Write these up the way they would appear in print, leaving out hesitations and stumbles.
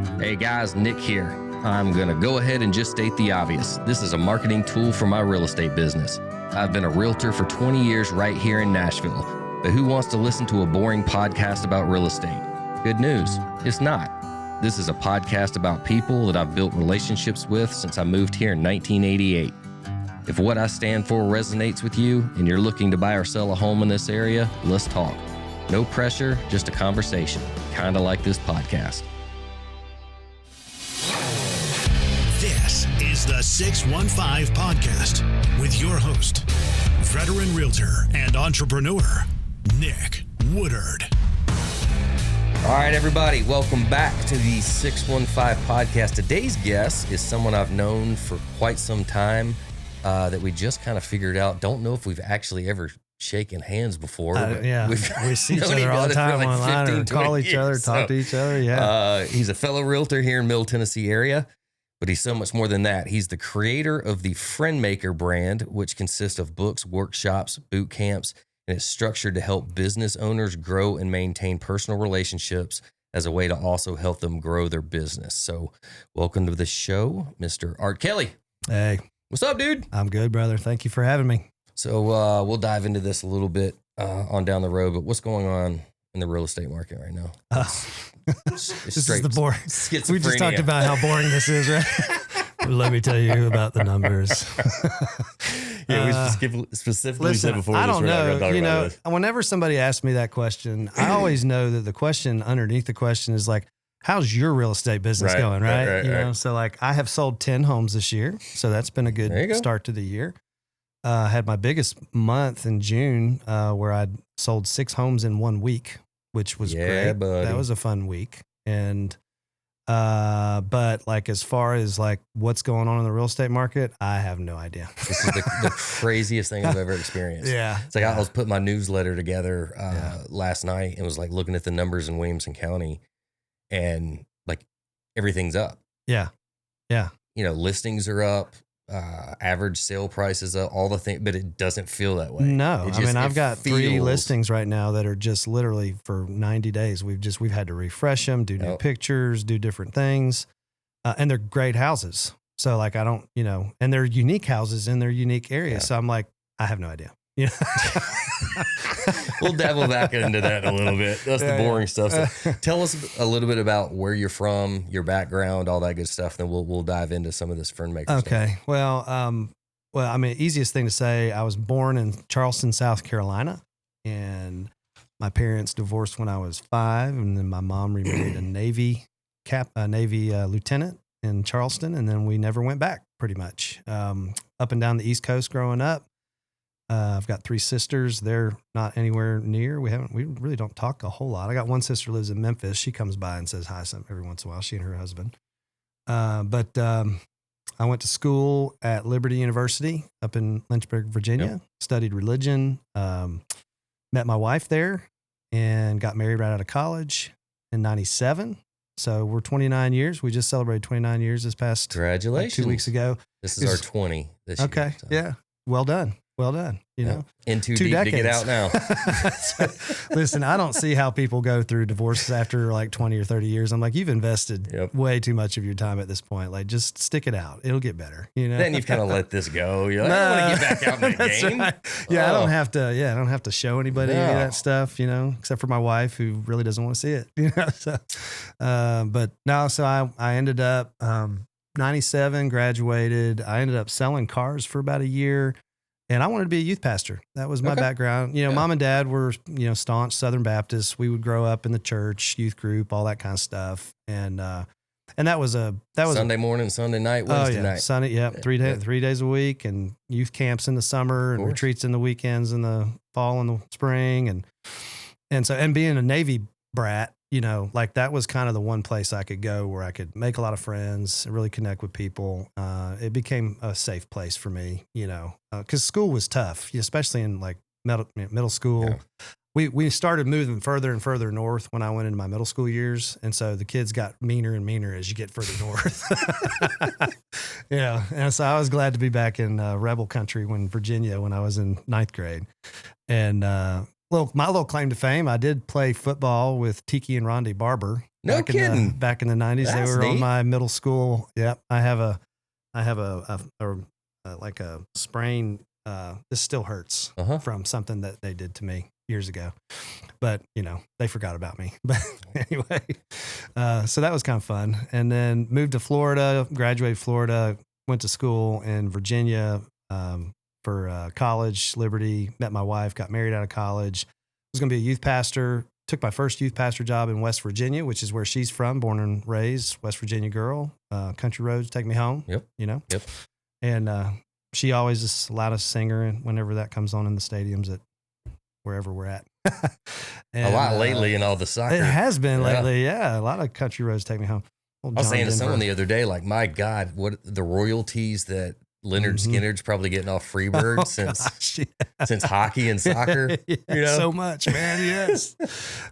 Hey guys, Nick here. I'm going to go ahead and just state the obvious. This is a marketing tool for my real estate business. I've been a realtor for 20 years right here in Nashville, but who wants to listen to a boring podcast about real estate? Good news, it's not. This is a podcast about people that I've built relationships with since I moved here in 1988. If what I stand for resonates with you and you're looking to buy or sell a home in this area, let's talk. No pressure, just a conversation, kind of like this podcast. This is the 615 Podcast with your host, veteran realtor and entrepreneur, Nick Woodard. All right, everybody, welcome back to the 615 Podcast. Today's guest is someone I've known for quite some time that we just kind of figured out. Don't know if we've actually ever shaken hands before. We see each other all the time online or call each other, talk to each other. Yeah. He's a fellow realtor here in Middle Tennessee area. But he's so much more than that. He's the creator of the Friend Maker brand, which consists of books, workshops, boot camps, and it's structured to help business owners grow and maintain personal relationships as a way to also help them grow their business. So welcome to the show, Mr. Art Kelly. Hey. What's up, dude? I'm good, brother. Thank you for having me. So we'll dive into this a little bit on down the road, but what's going on in the real estate market right now? This is the boring. We just talked about how boring this is, right? Let me tell you about the numbers. Yeah, we specifically said before. I don't know. Whenever somebody asks me that question, I always know that the question underneath the question is like, how's your real estate business going, right? So like I have sold 10 homes this year. So that's been a good start to the year. I had my biggest month in June where I'd sold 6 homes in 1 week, which was great. Buddy. That was a fun week. And, but like, as far as like what's going on in the real estate market, I have no idea. This is the craziest thing I've ever experienced. Yeah. It's like I was putting my newsletter together last night and was like looking at the numbers in Williamson County and like everything's up. Yeah. Yeah. You know, listings are up. Average sale prices, all the things, but it doesn't feel that way. No, I mean, I've got 3 listings right now that are just literally for 90 days. We've had to refresh them, do new pictures, do different things. And they're great houses. So like, I don't, and they're unique houses in their unique area. Yeah. So I'm like, I have no idea. Yeah. We'll dabble back into that a little bit. That's the boring stuff. So tell us a little bit about where you're from, your background, all that good stuff. Then we'll dive into some of this Friend Maker stuff. Okay. Well, I mean, easiest thing to say, I was born in Charleston, South Carolina, and my parents divorced when I was 5, and then my mom remarried a Navy lieutenant in Charleston, and then we never went back pretty much. Up and down the East Coast growing up. I've got 3 sisters. They're not anywhere near. We really don't talk a whole lot. I got one sister lives in Memphis. She comes by and says hi every once in a while, she and her husband. But I went to school at Liberty University up in Lynchburg, Virginia, studied religion, met my wife there and got married right out of college in 97. So we're 29 years. We just celebrated 29 years this past Congratulations. 2 weeks ago. This is our 20 this year. Okay. So. Yeah. Well done. In too 2 deep decades. to get out now. Listen, I don't see how people go through divorces after like 20 or 30 years. I'm like, you've invested way too much of your time at this point. Like, just stick it out. It'll get better. Then you've kind of let this go. You're like, I want to get back out in the game. Right. Yeah, I don't have to show anybody any of that stuff, except for my wife who really doesn't want to see it, So, but no, so I ended up, 97, graduated. I ended up selling cars for about a year. And I wanted to be a youth pastor. That was my background. Mom and dad were, staunch Southern Baptists. We would grow up in the church, youth group, all that kind of stuff. And that was Sunday morning, Sunday night, Wednesday night. Sunday, 3 days a week, and youth camps in the summer and retreats in the weekends in the fall and the spring. And being a Navy brat, like that was kind of the one place I could go where I could make a lot of friends, really connect with people. It became a safe place for me, because school was tough, especially in like middle school. Yeah. We started moving further and further north when I went into my middle school years. And so the kids got meaner and meaner as you get further north. And so I was glad to be back in rebel country Virginia when I was in 9th grade. And, my little claim to fame, I did play football with Tiki and Rondé Barber No kidding. Back in the 90s, they That's were on neat. my middle school. Yep. I have like a sprain. This still hurts from something that they did to me years ago, but they forgot about me. But anyway, so that was kind of fun. And then moved to Florida, graduated Florida, went to school in Virginia for college, Liberty, met my wife, got married out of college. Was going to be a youth pastor. Took my first youth pastor job in West Virginia, which is where she's from, born and raised, West Virginia girl. Country roads take me home. Yep. Yep. And she always just allowed us to sing her whenever that comes on in the stadiums at wherever we're at. And, a lot lately in all the soccer. It has been lately, yeah. A lot of country roads take me home. I was saying to someone the other day, like, my God, what the royalties that Leonard Skinner's probably getting off Freebird since hockey and soccer. Yeah, so much, man. Yes.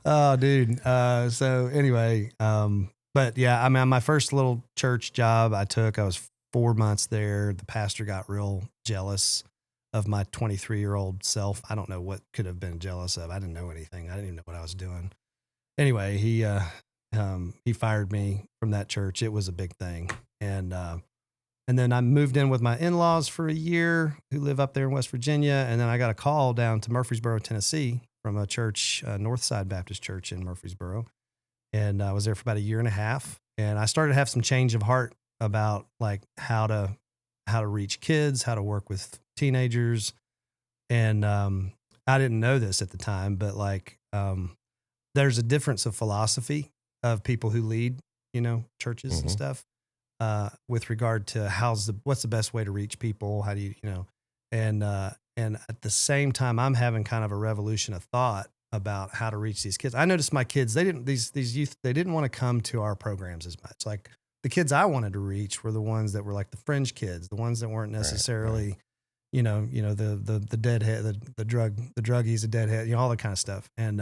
Oh, dude. So anyway, but yeah, I mean, my first little church job I was 4 months there. The pastor got real jealous of my 23-year-old self. I don't know what could have been jealous of. I didn't know anything. I didn't even know what I was doing. Anyway, he fired me from that church. It was a big thing. And then I moved in with my in-laws for a year who live up there in West Virginia. And then I got a call down to Murfreesboro, Tennessee from a church, Northside Baptist Church in Murfreesboro. And I was there for about a year and a half. And I started to have some change of heart about like how to reach kids, how to work with teenagers. And I didn't know this at the time, but like there's a difference of philosophy of people who lead, churches and stuff. With regard to what's the best way to reach people? How do you, and at the same time, I'm having kind of a revolution of thought about how to reach these kids. I noticed my kids, these youth, they didn't want to come to our programs as much. Like the kids I wanted to reach were the ones that were like the fringe kids, the ones that weren't necessarily, the deadhead, the druggies, the deadhead, all that kind of stuff. And,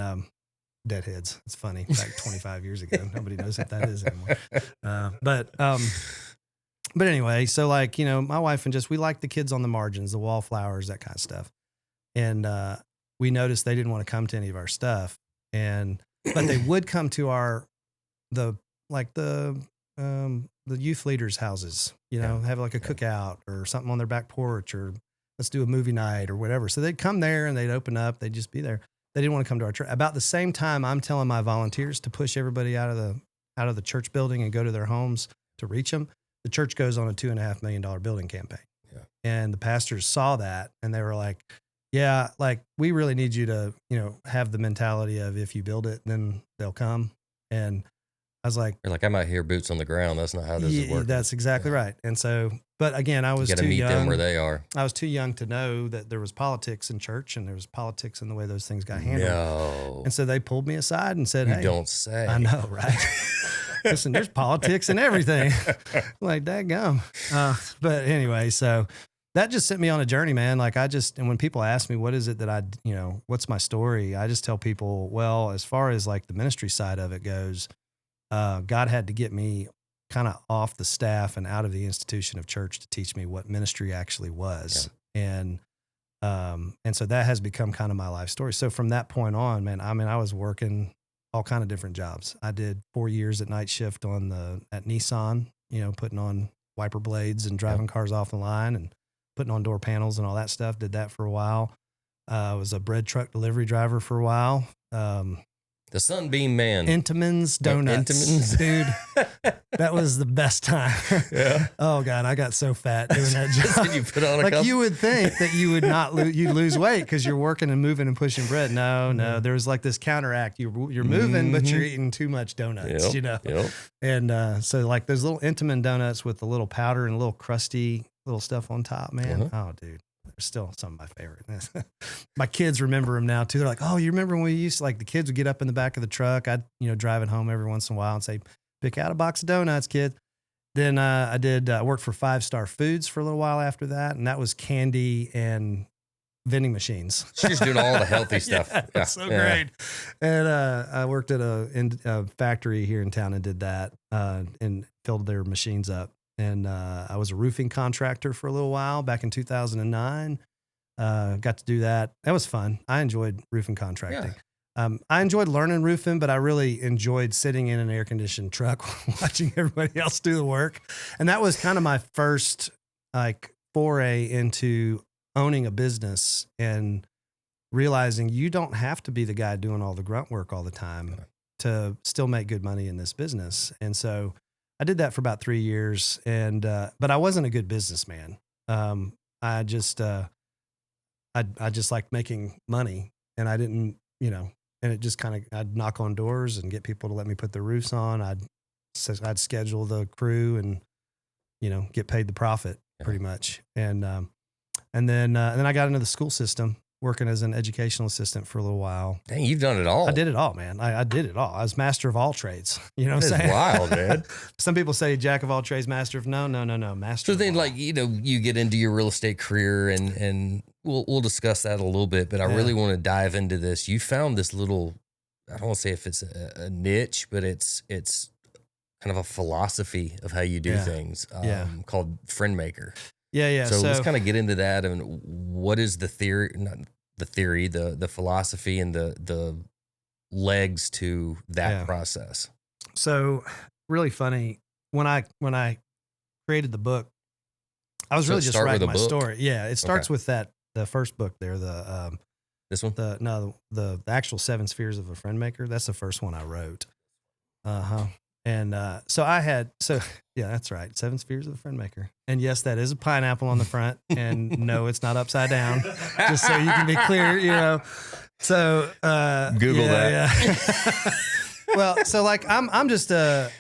deadheads. It's funny. Back 25 years ago, nobody knows what that is anymore. But anyway, so like, my wife and we like the kids on the margins, the wallflowers, that kind of stuff. And, we noticed they didn't want to come to any of our stuff but they would come to the youth leaders' houses, have like a cookout or something on their back porch, or let's do a movie night or whatever. So they'd come there and they'd open up, they'd just be there. They didn't want to come to our church. About the same time, I'm telling my volunteers to push everybody out of the church building and go to their homes to reach them. The church goes on a $2.5 million building campaign. Yeah. And the pastors saw that and they were like, yeah, like we really need you to, have the mentality of if you build it, then they'll come. And I was like, you're like, I'm out here boots on the ground. That's not how this is working. That's exactly right. And so, but again, I was too young. You got to meet them where they are. I was too young to know that there was politics in church and there was politics in the way those things got handled. No. And so they pulled me aside and said, hey. Don't say. I know, right? Listen, there's politics and everything. Like, dadgum. But anyway, so that just sent me on a journey, man. Like and when people ask me, what is it that what's my story? I just tell people, well, as far as like the ministry side of it goes, God had to get me kind of off the staff and out of the institution of church to teach me what ministry actually was. Yeah. And so that has become kind of my life story. So from that point on, man, I was working all kind of different jobs. I did 4 years at night shift at Nissan, putting on wiper blades and driving cars off the line and putting on door panels and all that stuff. Did that for a while. I was a bread truck delivery driver for a while. The Sunbeam Man. Entenmann's Donuts. Entenmann's. Dude, that was the best time. Yeah. Oh, God, I got so fat doing that job. You put on a couple? You would think that you would not you'd lose weight because you're working and moving and pushing bread. No. There was like this counteract. You're moving, but you're eating too much donuts, Yep. And so like those little Entenmann donuts with the little powder and little crusty little stuff on top, man. Oh, dude. They're still some of my favorites. My kids remember them now too. They're like, oh, you remember when we used to, like, the kids would get up in the back of the truck. I'd, drive it home every once in a while and say, pick out a box of donuts, kid. Then I worked for 5 Star Foods for a little while after that. And that was candy and vending machines. She's doing all the healthy stuff. That's so great. And I worked at a factory here in town and did that and filled their machines up. And I was a roofing contractor for a little while back in 2009. Got to do that. That was fun. I enjoyed roofing contracting. I enjoyed learning roofing, but I really enjoyed sitting in an air conditioned truck watching everybody else do the work. And that was kind of my first like foray into owning a business and realizing you don't have to be the guy doing all the grunt work all the time to still make good money in this business. And so I did that for about 3 years, and but I wasn't a good businessman. I just liked making money, and I didn't, and it just kind of, I'd knock on doors and get people to let me put the roofs on. I'd schedule the crew and, get paid the profit pretty much. And then I got into the school system, working as an educational assistant for a little while. Dang, you've done it all. I did it all, man. I did it all. I was master of all trades. You know what I'm saying? Wild, man. Some people say jack of all trades, master of no. Master. So then, like, you get into your real estate career, and we'll discuss that a little bit. But I really want to dive into this. You found this little, I don't want to say if it's a niche, but it's kind of a philosophy of how you do things. Called Friend Maker. Yeah. So let's kind of get into that, and what is the theory, not the theory, the philosophy and the legs to that process. So really funny, when I created the book, I was really just writing my story. Yeah. It starts with the first book there, this one? The actual 7 Spheres of a Friend Maker. That's the first one I wrote. And yeah, that's right. 7 Spheres of the Friend Maker. And yes, that is a pineapple on the front. And no, it's not upside down. Just so you can be clear, So Google that. Yeah. Well, so like I'm just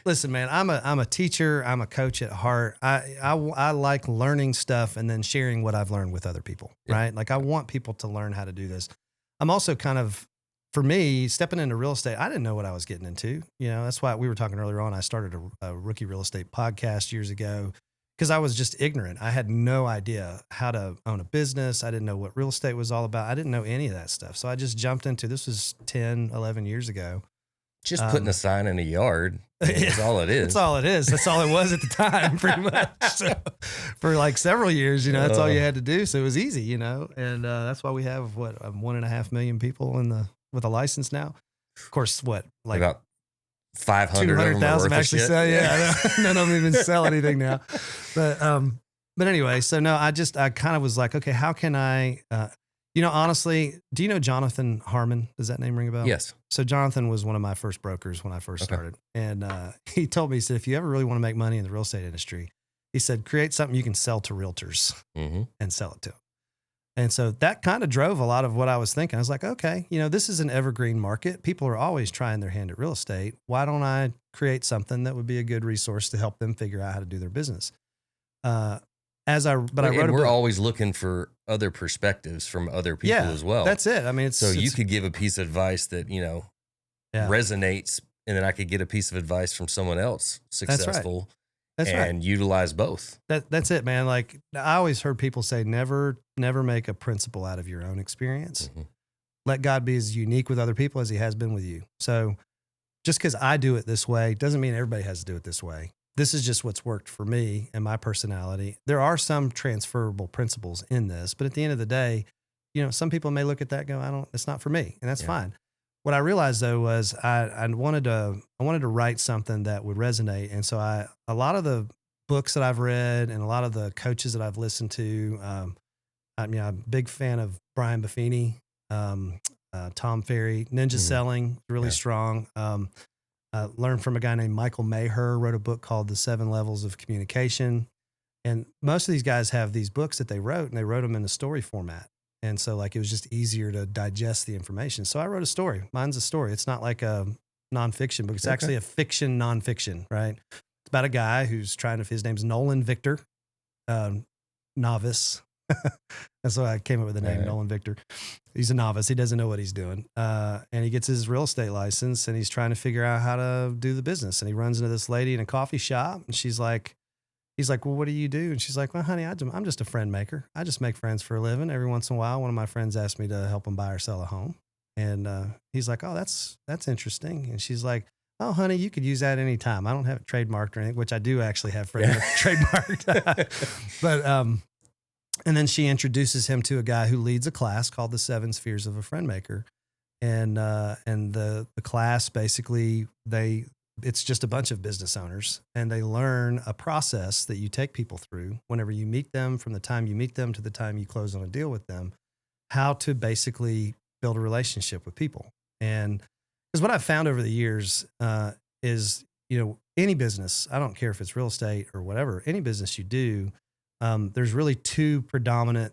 listen, man, I'm a teacher, I'm a coach at heart. I like learning stuff and then sharing what I've learned with other people, right? Like I want people to learn how to do this. I'm also kind of, for me, stepping into real estate, I didn't know what I was getting into. That's why we were talking earlier on. I started a rookie real estate podcast years ago because I was just ignorant. I had no idea how to own a business. I didn't know what real estate was all about. I didn't know any of that stuff. So I just jumped into, this was 10, 11 years ago. Just putting a sign in a yard. That's all it is. That's all it is. That's all it was at the time, pretty much. So, for like several years, that's all you had to do. So it was easy, and that's why we have 1.5 million people with a license now. Of course, about 500 200,000 actually sell. Yeah, none of them even sell anything now. But anyway, so no, I kind of was like, okay, how can I? Honestly, do you know Jonathan Harmon? Does that name ring a bell? Yes. So Jonathan was one of my first brokers when I first started. And he told me, he said, if you ever really want to make money in the real estate industry, he said, create something you can sell to realtors and sell it to them. And so that kind of drove a lot of what I was thinking. I was like, okay, this is an evergreen market. People are always trying their hand at real estate. Why don't I create something that would be a good resource to help them figure out how to do their business? We're always looking for other perspectives from other people as well. That's it. I mean, you could give a piece of advice that, resonates, and then I could get a piece of advice from someone else successful. That's right. And utilize both. That's it, man. Like I always heard people say, never make a principle out of your own experience. Let God be as unique with other people as he has been with you. So just because I do it this way doesn't mean everybody has to do it this way. This is just what's worked for me and my personality. There are some transferable principles in this, but at the end of the day, some people may look at that and go, it's not for me. And that's fine. What I realized though was I wanted to write something that would resonate. And so a lot of the books that I've read and a lot of the coaches that I've listened to, I'm a big fan of Brian Buffini, Tom Ferry, Ninja Selling, really strong. Learned from a guy named Michael Maher, wrote a book called The 7 Levels of Communication. And most of these guys have these books that they wrote, and they wrote them in a story format. And so like, it was just easier to digest the information. So I wrote a story. Mine's a story. It's not like a nonfiction book. It's actually a fiction nonfiction, right? It's about a guy who's his name's Nolan Victor, novice. That's why I came up with the name Nolan Victor. He's a novice. He doesn't know what he's doing. And he gets his real estate license and he's trying to figure out how to do the business. And he runs into this lady in a coffee shop and he's like, well, what do you do? And she's like, well, honey, I'm just a friend maker. I just make friends for a living. Every once in a while, one of my friends asked me to help him buy or sell a home. And he's like, oh, that's interesting. And she's like, oh, honey, you could use that anytime. I don't have it trademarked or anything, which I do actually have trademarked. But, and then she introduces him to a guy who leads a class called the 7 Spheres of a Friend Maker. and the class basically it's just a bunch of business owners, and they learn a process that you take people through whenever you meet them, from the time you meet them to the time you close on a deal with them, how to basically build a relationship with people. And because what I've found over the years is, any business, I don't care if it's real estate or whatever, any business you do, there's really two predominant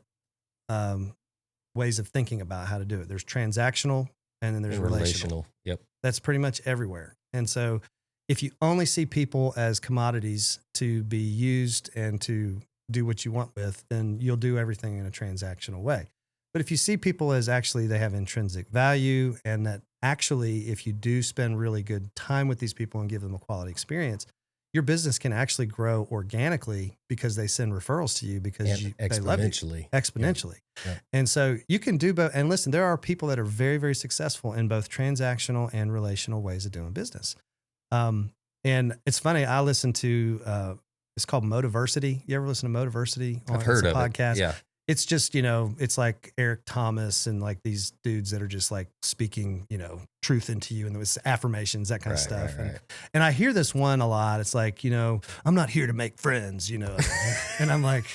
ways of thinking about how to do it. There's transactional, and then there's relational. Yep. That's pretty much everywhere. And so if you only see people as commodities to be used and to do what you want with, then you'll do everything in a transactional way. But if you see people as actually they have intrinsic value, and that actually if you do spend really good time with these people and give them a quality experience, your business can actually grow organically because they send referrals to you because they love you exponentially. Yeah. And so you can do both. And listen, there are people that are very, very successful in both transactional and relational ways of doing business. And it's funny, I listen to, it's called Motiversity. You ever listen to Motiversity? I've heard of podcast? it. Yeah. It's just, it's like Eric Thomas and like these dudes that are just like speaking, truth into you, and it was affirmations, that kind of stuff. Right. And I hear this one a lot. It's like, I'm not here to make friends, and I'm like,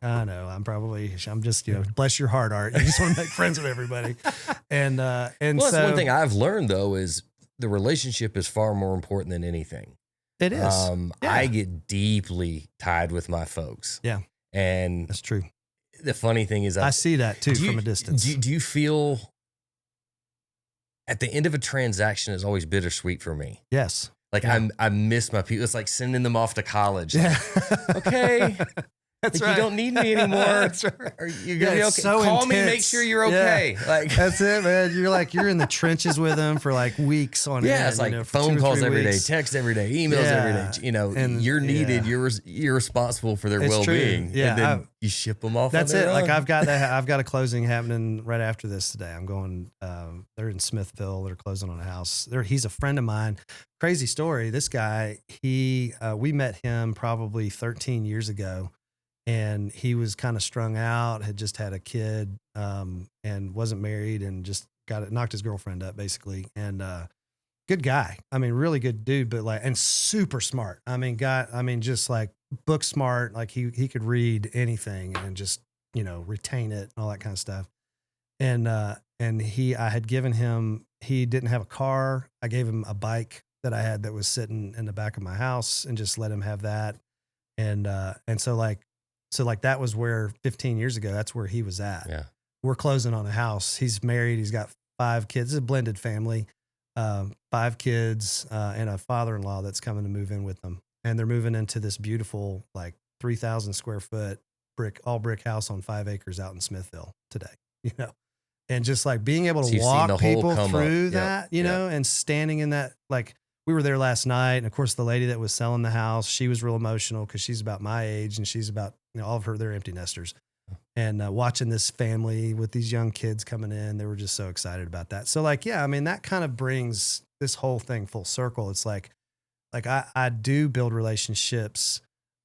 I know, I'm just, bless your heart, Art. You just want to make friends with everybody. And Well, that's one thing I've learned though, is the relationship is far more important than anything. It is. Yeah. I get deeply tied with my folks. Yeah. And that's true. The funny thing is, I see that too from a distance. Do you feel at the end of a transaction is always bittersweet for me? Yes. Like I miss my people. It's like sending them off to college. Like, okay. That's like right. You don't need me anymore. That's right. You're gonna be okay. So Call intense. me, make sure you're okay. Yeah. Like that's it, man. You're in the trenches with them for like weeks on end. Yeah, it's like phone calls every day, text every day, emails every day. And you're needed. You're responsible for their well-being. Yeah, and then you ship them off. That's on their it. own. Like I've got a closing happening right after this today. I'm going. They're in Smithville. They're closing on a house. He's a friend of mine. Crazy story. This guy, we met him probably 13 years ago. And he was kind of strung out, had just had a kid, and wasn't married, and just knocked his girlfriend up basically. And good guy. I mean, really good dude, but and super smart. I mean, just like book smart. Like he could read anything and just retain it and all that kind of stuff. And I had given him. He didn't have a car. I gave him a bike that I had that was sitting in the back of my house, and just let him have that. And so that was where 15 years ago, that's where he was at. Yeah. We're closing on a house. He's married. He's got 5 kids. It's a blended family, 5 kids, and a father-in-law that's coming to move in with them. And they're moving into this beautiful, 3,000 square foot all brick house on 5 acres out in Smithville today, and just being able to walk people through that, and standing in that, we were there last night, and of course the lady that was selling the house, she was real emotional because she's about my age, and she's about, all of they're empty nesters, and watching this family with these young kids coming in, they were just so excited about that. So that kind of brings this whole thing full circle. It's I do build relationships.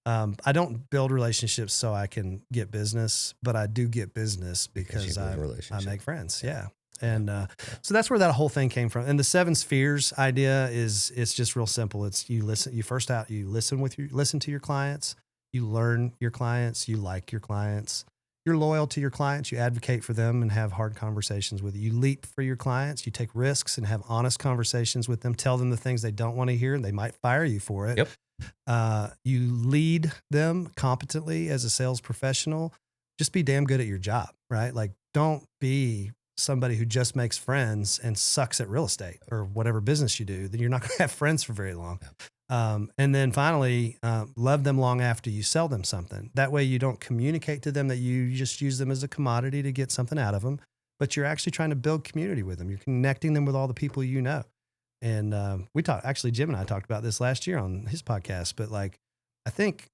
I don't build relationships so I can get business, but I do get business because I make friends. Yeah. And so that's where that whole thing came from. And the 7 spheres idea it's just real simple. It's you listen to your clients, you learn your clients, you like your clients, you're loyal to your clients, you advocate for them and have hard conversations with you. You leap for your clients, you take risks and have honest conversations with them, tell them the things they don't want to hear and they might fire you for it. Yep. You lead them competently as a sales professional. Just be damn good at your job, right? Don't be somebody who just makes friends and sucks at real estate or whatever business you do. Then you're not going to have friends for very long. And then finally, love them long after you sell them something. That way you don't communicate to them that you just use them as a commodity to get something out of them, but you're actually trying to build community with them. You're connecting them with all the people you know. And Jim and I talked about this last year on his podcast, but I think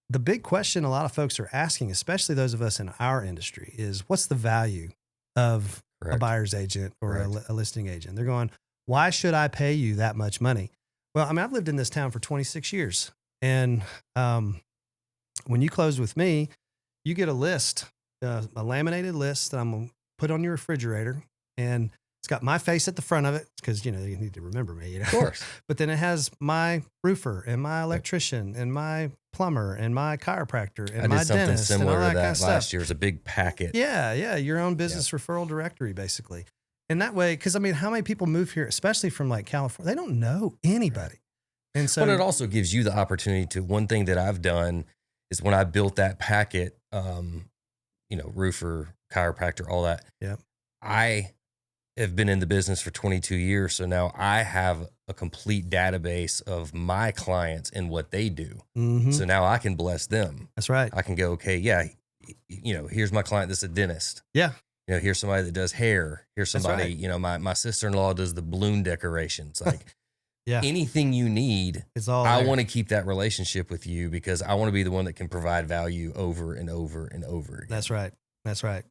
the big question a lot of folks are asking, especially those of us in our industry, is what's the value of a buyer's agent or a listing agent? They're going, why should I pay you that much money? Well, I've lived in this town for 26 years. And when you close with me, you get a list, a laminated list that I'm going to put on your refrigerator. And It's got my face at the front of it because, you need to remember me, Of course. But then it has my roofer and my electrician and my plumber and my chiropractor and my I did something dentist and all similar to that kind that of stuff. last year. It was a big packet. Yeah. Your own business referral directory, basically. And that way, because how many people move here, especially from like California, they don't know anybody. And so, But it also gives you the opportunity to, one thing that I've done is when I built that packet, roofer, chiropractor, all that. Yeah. I have been in the business for 22 years. So now I have a complete database of my clients and what they do. mm-hmm. So now I can bless them. That's right. I can go, okay, here's my client that's a dentist. Yeah. Here's somebody that does hair. Here's somebody, right. my sister-in-law does the balloon decorations. Like Yeah. anything you need, It's all I there. want to keep that relationship with you because I want to be the one that can provide value over and over and over again. That's right.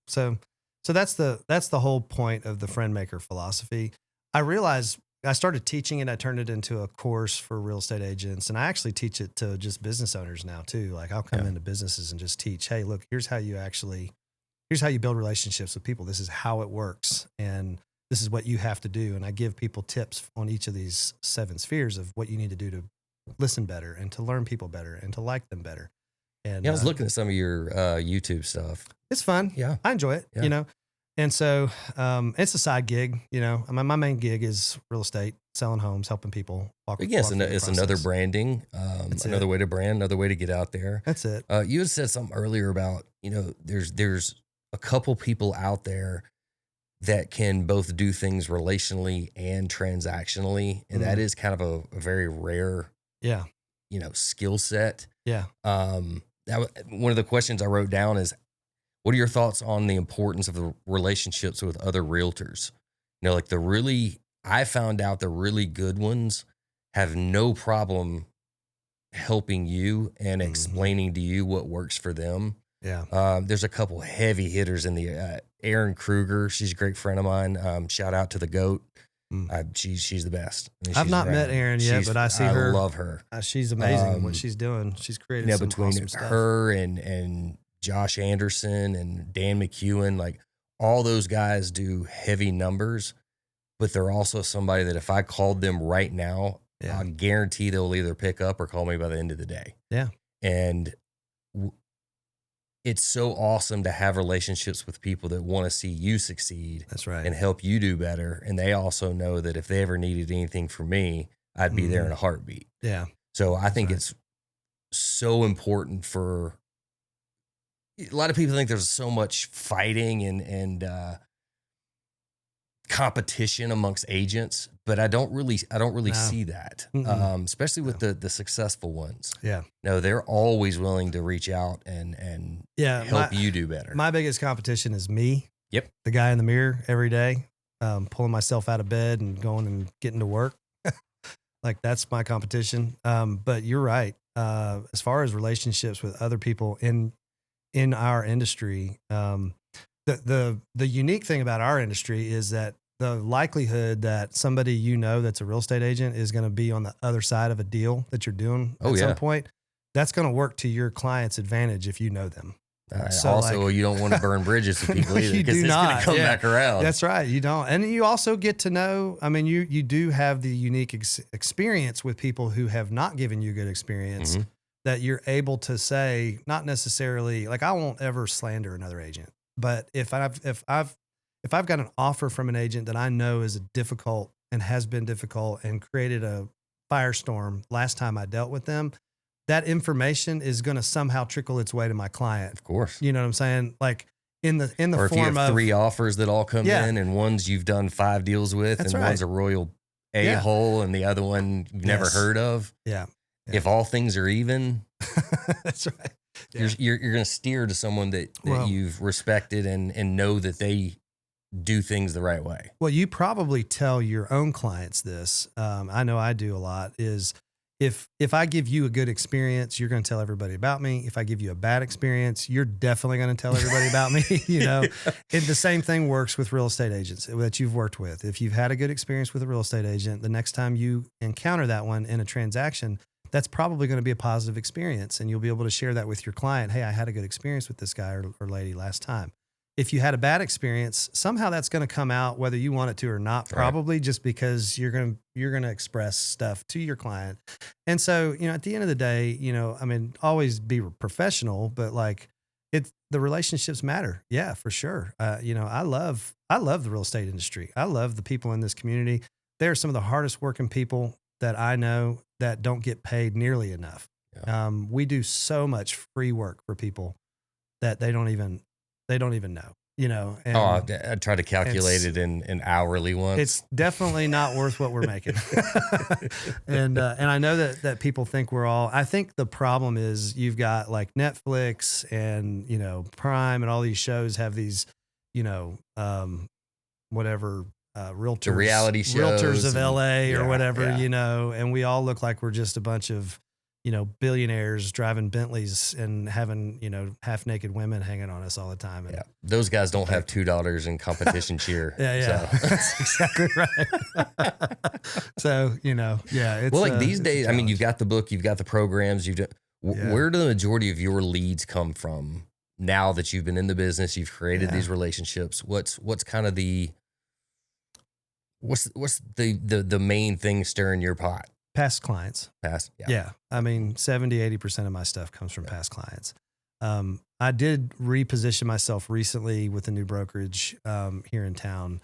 So that's the whole point of the friend maker philosophy. I realized I started teaching it. I turned it into a course for real estate agents, and I actually teach it to just business owners now too. Like I'll come into businesses and just teach, hey, look, here's how you build relationships with people. This is how it works. And this is what you have to do. And I give people tips on each of these 7 spheres of what you need to do to listen better and to learn people better and to like them better. And I was looking at some of your YouTube stuff. It's fun. Yeah. I enjoy it, Yeah. And so it's a side gig, my main gig is real estate, selling homes, helping people walk. Yes, walk through the it's another process. branding, another way to brand, another way to get out there. That's it. You had said something earlier about, there's a couple people out there that can both do things relationally and transactionally. And that is kind of a very rare, Yeah. skill set. Yeah. One of the questions I wrote down is, what are your thoughts on the importance of the relationships with other realtors? I found out the really good ones have no problem helping you and explaining to you what works for them. Yeah. There's a couple heavy hitters in the Erin Kruger. She's a great friend of mine. Shout out to the GOAT. She's the best. I've not met Erin yet, but I see her. I love her. She's amazing what she's doing. She's created some between awesome stuff. her and Josh Anderson and Dan McEwen, like all those guys do heavy numbers, but they're also somebody that if I called them right now, I guarantee they'll either pick up or call me by the end of the day. Yeah. And it's so awesome to have relationships with people that want to see you succeed. That's right. And help you do better. And they also know that if they ever needed anything from me, I'd be there in a heartbeat. Yeah. So I think it's so important for a lot of people think there's so much fighting and competition amongst agents, but I don't really see that, especially with the successful ones. Yeah. No, they're always willing to reach out and help you do better. My biggest competition is me. Yep. The guy in the mirror every day, pulling myself out of bed and going and getting to work. Like that's my competition. But you're right. As far as relationships with other people in our industry, the unique thing about our industry is that the likelihood that somebody that's a real estate agent is going to be on the other side of a deal that you're doing at some point, that's going to work to your client's advantage if you know them. You don't want to burn bridges with people either because it's going to come back around. That's right. You don't. And you also get to know, you do have the unique experience with people who have not given you good experience that you're able to say, not necessarily like, I won't ever slander another agent, but if I've got an offer from an agent that I know is difficult and has been difficult and created a firestorm last time I dealt with them, that information is going to somehow trickle its way to my client. Of course. You know what I'm saying? Like in the or form if you have 3 offers that all come in and one's you've done 5 deals with one's a royal a-hole and the other one you've never heard of. Yeah. If all things are even, that's right. Yeah. You're going to steer to someone that you've respected and know that they do things the right way. Well, you probably tell your own clients this. I know I do a lot is if I give you a good experience, you're going to tell everybody about me. If I give you a bad experience, you're definitely going to tell everybody about me. And the same thing works with real estate agents that you've worked with. If you've had a good experience with a real estate agent, the next time you encounter that one in a transaction, that's probably going to be a positive experience. And you'll be able to share that with your client. Hey, I had a good experience with this guy or lady last time. if you had a bad experience, somehow that's going to come out whether you want it to or not, probably just because you're going to express stuff to your client. And so, at the end of the day, always be professional, but like the relationships matter. Yeah, for sure. I love the real estate industry. I love the people in this community. They're some of the hardest working people that I know that don't get paid nearly enough. Yeah. We do so much free work for people that they don't even know, And I tried to calculate it in hourly once. It's definitely not worth what we're making. And I know that people think I think the problem is you've got like Netflix and, Prime and all these shows have these, whatever, realtors, the reality shows, realtors of LA or whatever, and we all look like we're just a bunch of, billionaires driving Bentleys and having, half naked women hanging on us all the time. And those guys don't have $2 in competition cheer. Yeah. So. That's exactly right. So, it's well, like these days, I mean, you've got the book, you've got the programs, where do the majority of your leads come from now that you've been in the business, you've created these relationships? What's kind of what's the main thing stirring your pot? Past clients. Yeah. I mean, 70-80% of my stuff comes from past clients. I did reposition myself recently with a new brokerage here in town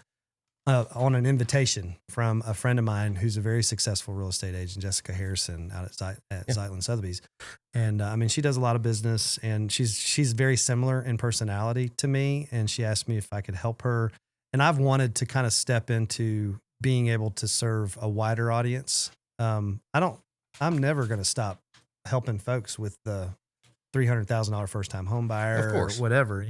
on an invitation from a friend of mine who's a very successful real estate agent, Jessica Harrison, out at Zeitlin Sotheby's. And she does a lot of business, and she's very similar in personality to me. And she asked me if I could help her. And I've wanted to kind of step into being able to serve a wider audience. I'm never going to stop helping folks with the $300,000 first time home buyer or whatever,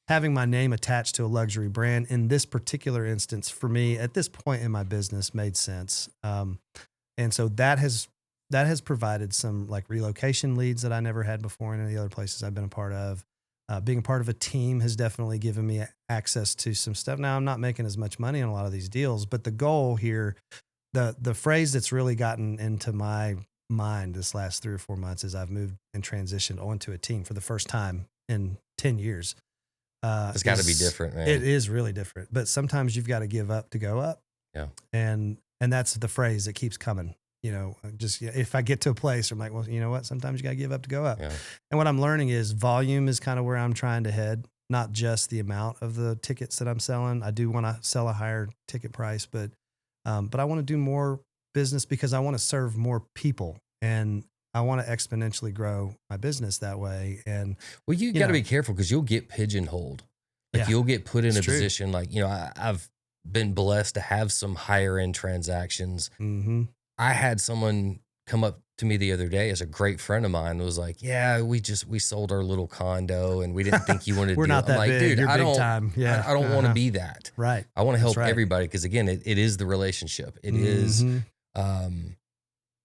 having my name attached to a luxury brand in this particular instance for me at this point in my business made sense. And so that has provided some like relocation leads that I never had before in any other places I've been a part of. Being a part of a team has definitely given me access to some stuff. Now I'm not making as much money on a lot of these deals, but the goal here, the phrase that's really gotten into my mind this last 3 or 4 months is I've moved and transitioned onto a team for the first time in 10 years. It's got to be different, man. It is really different, but sometimes you've got to give up to go up. Yeah. And that's the phrase that keeps coming, just if I get to a place where I'm like, well, you know what, sometimes you got to give up to go up. Yeah. And what I'm learning is volume is kind of where I'm trying to head, not just the amount of the tickets that I'm selling. I do want to sell a higher ticket price, but I want to do more business because I want to serve more people and I want to exponentially grow my business that way. And well, you got to be careful because you'll get pigeonholed. Like you'll get put in a position like, I've been blessed to have some higher end transactions. Mm-hmm. I had someone come up to me the other day as a great friend of mine was like, we sold our little condo and we didn't think you wanted to We're not that big. Dude, You're big time. Yeah. I don't want to be that. Right. I want to help everybody. Cause again, it is the relationship. It is,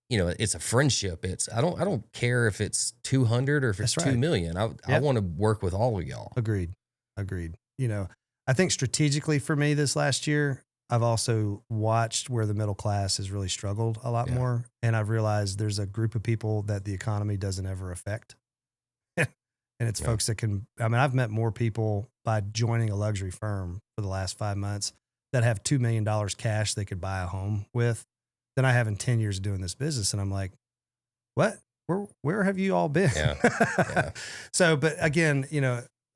it's a friendship. I don't care if it's 200 or if it's 2 million. I want to work with all of y'all. Agreed. I think strategically for me this last year, I've also watched where the middle class has really struggled a lot more. And I've realized there's a group of people that the economy doesn't ever affect. And it's folks that I've met more people by joining a luxury firm for the last 5 months that have $2 million cash they could buy a home with than I have in 10 years of doing this business. And I'm like, what? Where have you all been? Yeah. So, but again,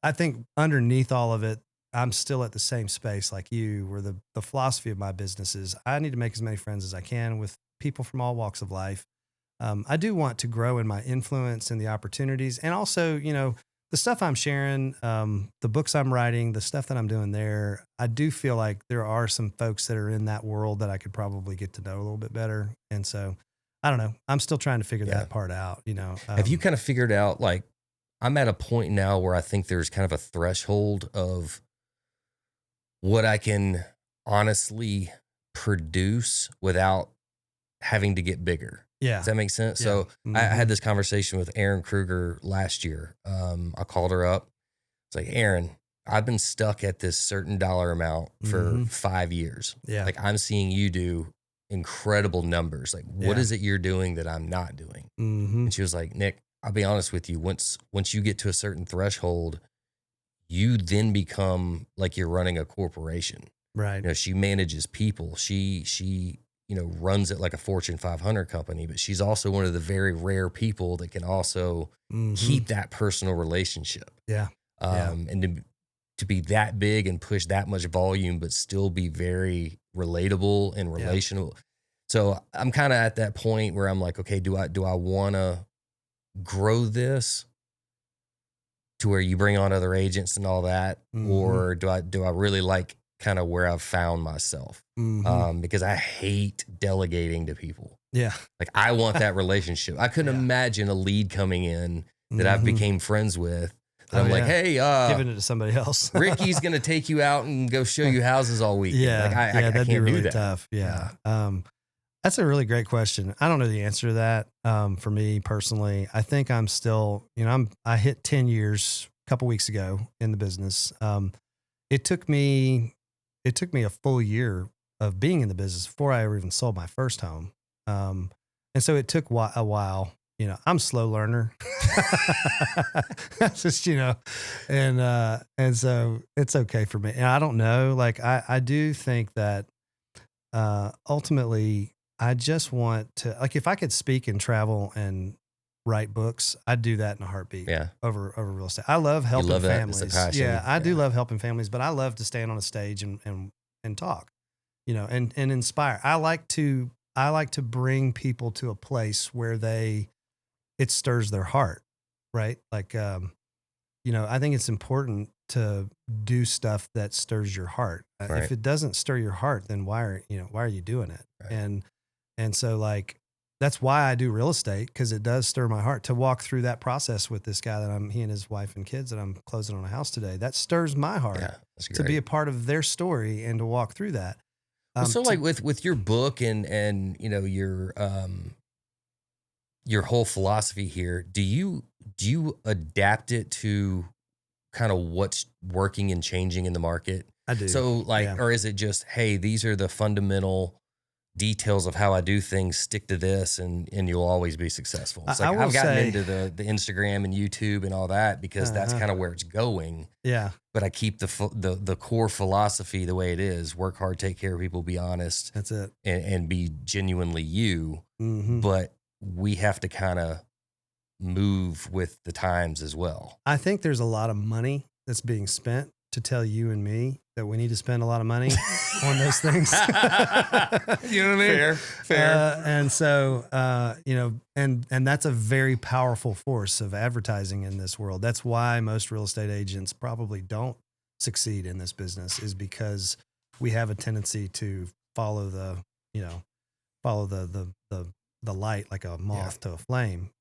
I think underneath all of it, I'm still at the same space like you, where the philosophy of my business is I need to make as many friends as I can with people from all walks of life. I do want to grow in my influence and the opportunities. And also, the stuff I'm sharing, the books I'm writing, the stuff that I'm doing there, I do feel like there are some folks that are in that world that I could probably get to know a little bit better. And so, I don't know. I'm still trying to figure that part out, Have you kind of figured out, like, I'm at a point now where I think there's kind of a threshold of what I can honestly produce without having to get bigger. Yeah. Does that make sense? Yeah. So I had this conversation with Erin Kruger last year. I called her up. It's like, Erin, I've been stuck at this certain dollar amount for 5 years. Yeah. Like I'm seeing you do incredible numbers. Like what is it you're doing that I'm not doing? Mm-hmm. And she was like, Nick, I'll be honest with you. Once you get to a certain threshold, you then become like you're running a corporation. Right. You know, she manages people. She you know, runs it like a Fortune 500 company, but she's also one of the very rare people that can also keep that personal relationship. Yeah. And to be that big and push that much volume, but still be very relatable and relational. So I'm kind of at that point where I'm like, okay, do I want to grow this to where you bring on other agents and all that, or do I really like kind of where I've found myself? Because I hate delegating to people. Yeah. Like I want that relationship. I couldn't imagine a lead coming in that I've became friends with. I'm like, hey, giving it to somebody else. Ricky's going to take you out and go show you houses all weekend. Yeah. Like I that'd can't be really do that. tough. Yeah. That's a really great question. I don't know the answer to that. For me personally, I think I'm still, you know, I hit 10 years a couple weeks ago in the business. It took me a full year of being in the business before I ever even sold my first home. And so it took a while. You know, I'm a slow learner. That's just, you know, and so it's okay for me. And I don't know, like I do think that ultimately I just want to, like, if I could speak and travel and write books, I'd do that in a heartbeat. Yeah. Over real estate. I love helping love that as families. a passion. Yeah, I do love helping families, but I love to stand on a stage and talk, you know, and inspire. I like to bring people to a place where it stirs their heart, right? Like, you know, I think it's important to do stuff that stirs your heart. Right. If it doesn't stir your heart, then why are you doing it? Right. And so, like, that's why I do real estate, because it does stir my heart to walk through that process with this guy he and his wife and kids that I'm closing on a house today. That stirs my heart to be a part of their story and to walk through that. So like with your book and you know, your whole philosophy here, do you adapt it to kind of what's working and changing in the market? I do. So like, or is it just, hey, these are the fundamental details of how I do things, stick to this and you'll always be successful? It's like I've gotten into the Instagram and YouTube and all that because that's kind of where it's going. Yeah. But I keep the core philosophy the way it is: work hard, take care of people, be honest. That's it. And be genuinely you. But we have to kind of move with the times as well. I think there's a lot of money that's being spent to tell you and me that we need to spend a lot of money on those things. You know what I mean? Fair. And so, you know, and that's a very powerful force of advertising in this world. That's why most real estate agents probably don't succeed in this business, is because we have a tendency to follow the light like a moth to a flame.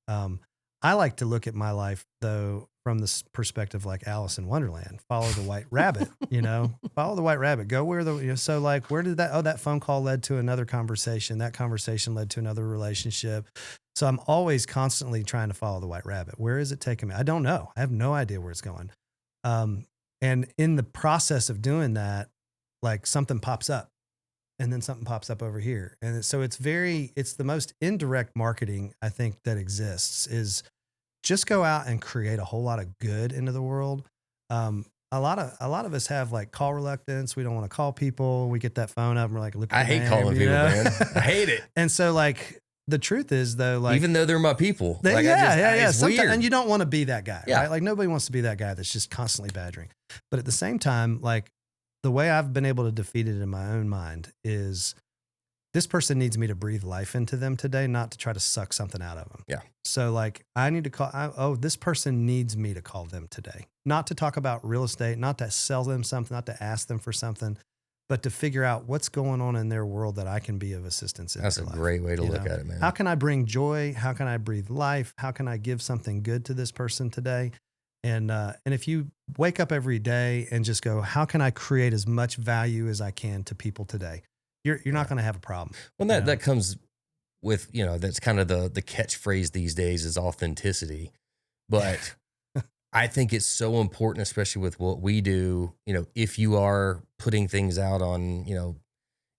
I like to look at my life though from this perspective, like Alice in Wonderland. Follow the white rabbit, you know. Follow the white rabbit. Go where so like, where did that phone call led to another conversation. That conversation led to another relationship. So I'm always constantly trying to follow the white rabbit. Where is it taking me? I don't know. I have no idea where it's going. And in the process of doing that, like something pops up. And then something pops up over here. And so it's the most indirect marketing I think that exists, is just go out and create a whole lot of good into the world. A lot of us have like call reluctance. We don't want to call people. We get that phone up and we're like, look at I hate calling people, man. I hate it. And so like the truth is though, like, even though they're my people, it's weird. And you don't want to be that guy, right? Like nobody wants to be that guy that's just constantly badgering. But at the same time, like, the way I've been able to defeat it in my own mind is this person needs me to breathe life into them today, not to try to suck something out of them. Yeah. So like I need to this person needs me to call them today, not to talk about real estate, not to sell them something, not to ask them for something, but to figure out what's going on in their world that I can be of assistance in. That's a great way to look at it, man. How can I bring joy? How can I breathe life? How can I give something good to this person today? And if you wake up every day and just go, how can I create as much value as I can to people today? You're not going to have a problem. Well, that comes with, you know, that's kind of the catchphrase these days is authenticity. But I think it's so important, especially with what we do, you know, if you are putting things out on, you know,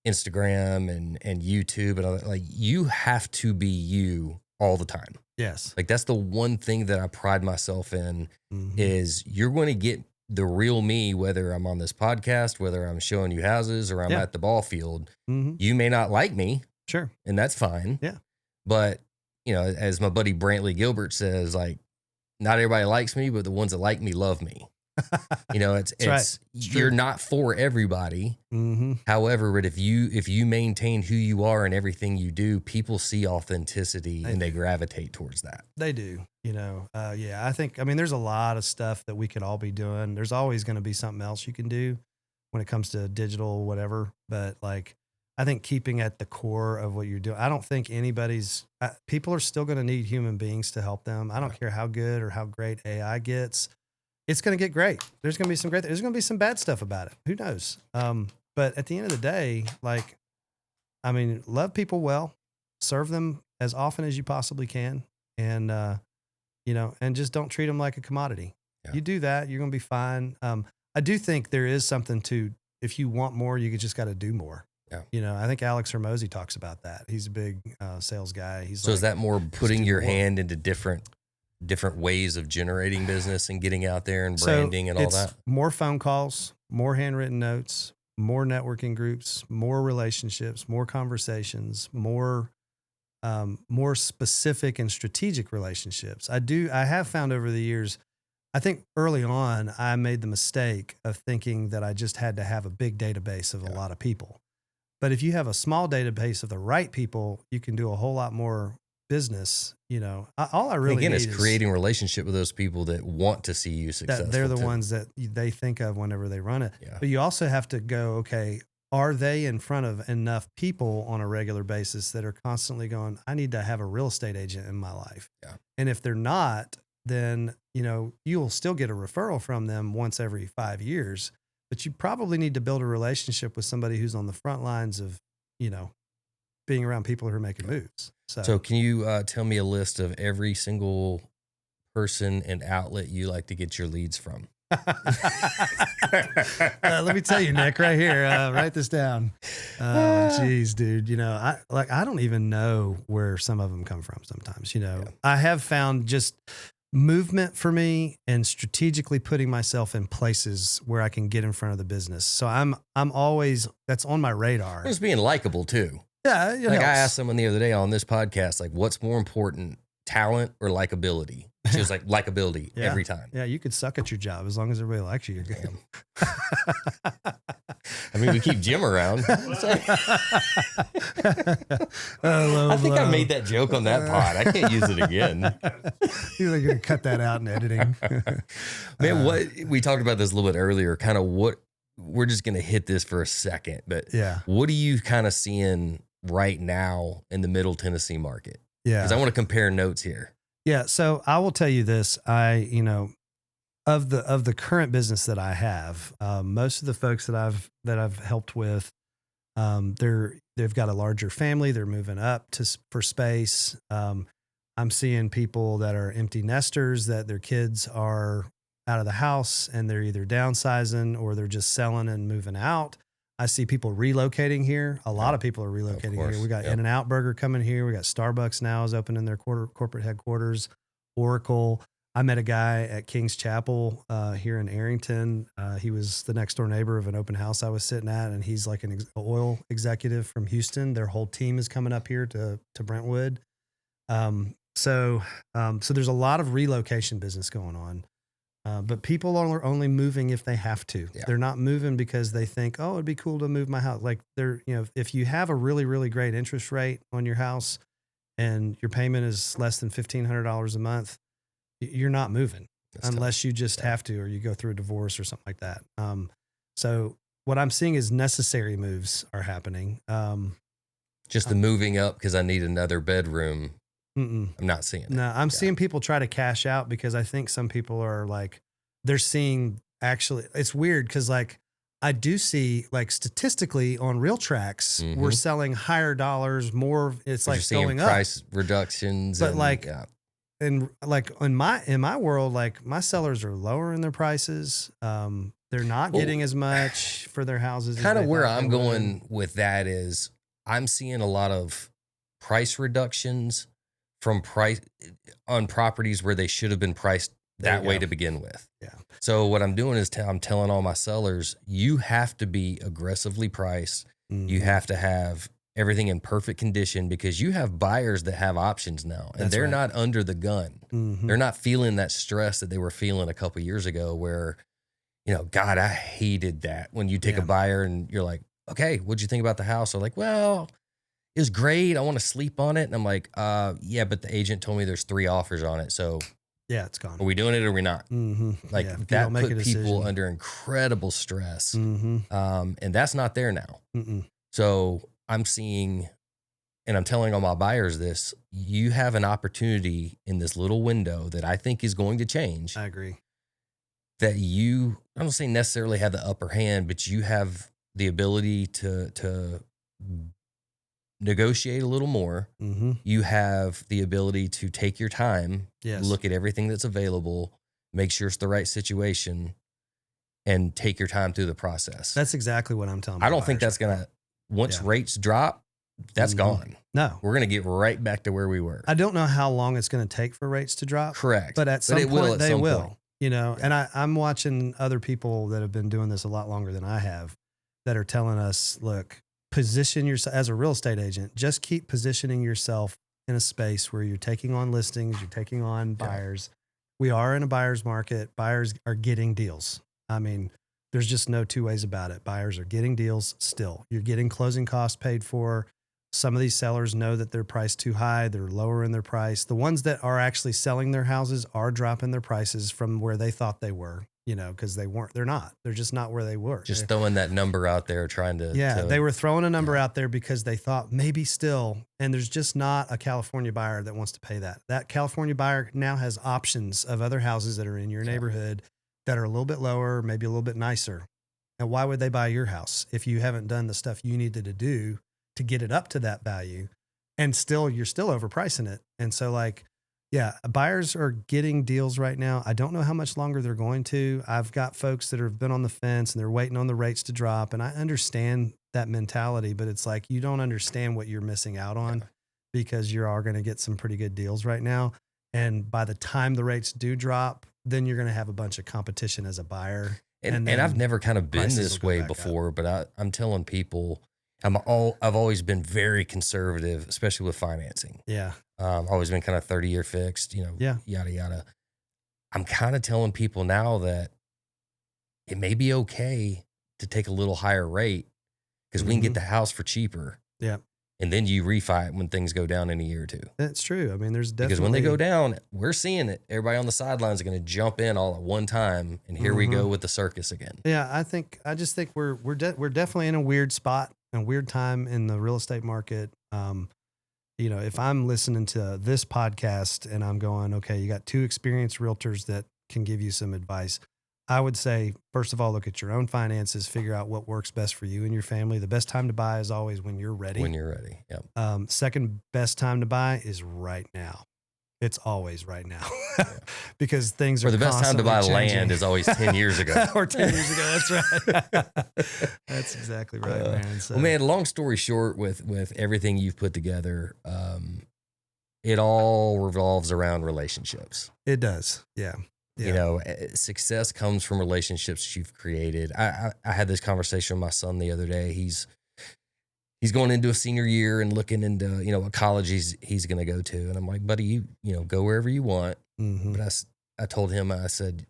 Instagram and YouTube and all that, like, you have to be you all the time. Yes. Like that's the one thing that I pride myself in is you're going to get the real me, whether I'm on this podcast, whether I'm showing you houses or I'm at the ball field, you may not like me. Sure. And that's fine. Yeah. But, you know, as my buddy Brantley Gilbert says, like, not everybody likes me, but the ones that like me love me. You know, it's right. you're not for everybody. However, but if you maintain who you are and everything you do, people see authenticity and they gravitate towards that. They do, you know. I think, I mean, there's a lot of stuff that we could all be doing. There's always going to be something else you can do when it comes to digital, whatever. But like, I think keeping at the core of what you're doing, I don't think people are still going to need human beings to help them. I don't care how good or how great AI gets. It's going to get great. There's going to be there's going to be some bad stuff about it. Who knows? But at the end of the day, like, I mean, love people well, serve them as often as you possibly can. And, you know, and just don't treat them like a commodity. Yeah. You do that, you're going to be fine. I do think there is something to, if you want more, you just got to do more. Yeah. You know, I think Alex Hermosi talks about that. He's a big sales guy. So is that more putting your hand into different ways of generating business and getting out there and branding and all that? More phone calls, more handwritten notes, more networking groups, more relationships, more conversations, more specific and strategic relationships. I have found over the years, I think early on, I made the mistake of thinking that I just had to have a big database of a lot of people. But if you have a small database of the right people, you can do a whole lot more business. You know, all I really need is creating a relationship with those people that want to see you successful. They're the ones that they think of whenever they run it. Yeah. But you also have to go, okay, are they in front of enough people on a regular basis that are constantly going, I need to have a real estate agent in my life? Yeah. And if they're not, then, you know, you'll still get a referral from them once every 5 years, but you probably need to build a relationship with somebody who's on the front lines of, you know, being around people who are making moves. So can you tell me a list of every single person and outlet you like to get your leads from? Let me tell you, Nick, right here, write this down. Oh, geez, dude. You know, I don't even know where some of them come from sometimes, you know. I have found just movement for me and strategically putting myself in places where I can get in front of the business. So I'm always, that's on my radar. It's being likable too. Yeah. Like I asked someone the other day on this podcast, like, what's more important, talent or likability? She was like, likability every time. Yeah, you could suck at your job as long as everybody likes you. You're good. I mean, we keep Jim around. I think I made that joke on that pod. I can't use it again. You're going to cut that out in editing. Man, what we talked about this a little bit earlier, kind of what we're just going to hit this for a second, but what are you kind of seeing right now in the Middle Tennessee market? Yeah. Because I want to compare notes here. Yeah. So I will tell you this, you know, of the current business that I have, most of the folks that I've helped with, they've got a larger family. They're moving up for space. I'm seeing people that are empty nesters, that their kids are out of the house and they're either downsizing or they're just selling and moving out. I see people relocating here. A lot of people are relocating here. We got In-N-Out Burger coming here. We got Starbucks now is opening their corporate headquarters. Oracle. I met a guy at King's Chapel here in Arrington. He was the next door neighbor of an open house I was sitting at, and he's like an oil executive from Houston. Their whole team is coming up here to Brentwood. So there's a lot of relocation business going on. But people are only moving if they have to. Yeah. They're not moving because they think, oh, it'd be cool to move my house. Like you know, if you have a really, really great interest rate on your house and your payment is less than $1,500 a month, you're not moving unless you just have to, or you go through a divorce or something like that. So what I'm seeing is necessary moves are happening. Just the moving up because I need another bedroom. I'm not seeing it. No, I'm seeing people try to cash out because I think some people are like, they're seeing actually, it's weird because like I do see like statistically on real tracks, we're selling higher dollars, more. It's like going up. Price reductions. But and like in my world, like my sellers are lowering their prices. They're not getting as much for their houses. Kind of where I'm going with that is I'm seeing a lot of price reductions from price on properties where they should have been priced that way to begin with. Yeah. So what I'm doing is I'm telling all my sellers, you have to be aggressively priced. You have to have everything in perfect condition because you have buyers that have options now and they're not under the gun. They're not feeling that stress that they were feeling a couple of years ago where, God, I hated that when you take a buyer and you're like, okay, what'd you think about the house? They're like, well, it was great. I want to sleep on it. And I'm like, yeah, but the agent told me there's 3 offers on it. So yeah, it's gone. are we doing it or are we not? Like that put people under incredible stress. And that's not there now. So I'm seeing, and I'm telling all my buyers this, you have an opportunity in this little window that I think is going to change. I agree. That you, I don't say necessarily have the upper hand, but you have the ability to negotiate a little more. You have the ability to take your time, look at everything that's available, make sure it's the right situation, and take your time through the process. That's exactly what I'm telling. I don't think that's going to, once rates drop, that's gone. No. We're going to get right back to where we were. I don't know how long it's going to take for rates to drop. Correct. But at some point, they will. Yeah. And I'm watching other people that have been doing this a lot longer than I have that are telling us, look, position yourself as a real estate agent, just keep positioning yourself in a space where you're taking on listings, you're taking on buyers. We are in a buyer's market. Buyers are getting deals. I mean, there's just no two ways about it. Buyers are getting deals still. You're getting closing costs paid for. Some of these sellers know that they're priced too high. They're lowering their price. The ones that are actually selling their houses are dropping their prices from where they thought they were, because they're not. They're just not where they were. Just throwing that number out there, trying to. Yeah, they were throwing a number out there because they thought maybe still, and there's just not a California buyer that wants to pay that. That California buyer now has options of other houses that are in your neighborhood that are a little bit lower, maybe a little bit nicer. And why would they buy your house if you haven't done the stuff you needed to do to get it up to that value? And you're still overpricing it. And so buyers are getting deals right now. I don't know how much longer they're going to. I've got folks that have been on the fence and they're waiting on the rates to drop. And I understand that mentality, but it's like, you don't understand what you're missing out on because you are going to get some pretty good deals right now. And by the time the rates do drop, then you're going to have a bunch of competition as a buyer. And I've never kind of been this way before, but I'm telling people, I've always been very conservative, especially with financing. Yeah. I've always been kind of 30-year fixed, yada, yada. I'm kind of telling people now that it may be okay to take a little higher rate because we can get the house for cheaper. Yeah. And then you refi it when things go down in a year or two. That's true. I mean, there's definitely. Because when they go down, we're seeing it. Everybody on the sidelines are going to jump in all at one time. And here we go with the circus again. Yeah. I just think we're definitely in a weird spot, a weird time in the real estate market. If I'm listening to this podcast and I'm going, okay, you got 2 experienced realtors that can give you some advice. I would say, first of all, look at your own finances, figure out what works best for you and your family. The best time to buy is always when you're ready. When you're ready. Yep. Second best time to buy is right now. It's always right now because things are. Or the best time to buy changing. Land is always 10 years ago. Or 10 years ago. That's right. That's exactly right, man. So. Well, man, long story short, with everything you've put together, it all revolves around relationships. It does. Yeah. Success comes from relationships you've created. I had this conversation with my son the other day. He's going into a senior year and looking into, what college he's going to go to. And I'm like, buddy, you go wherever you want. But I told him, I said,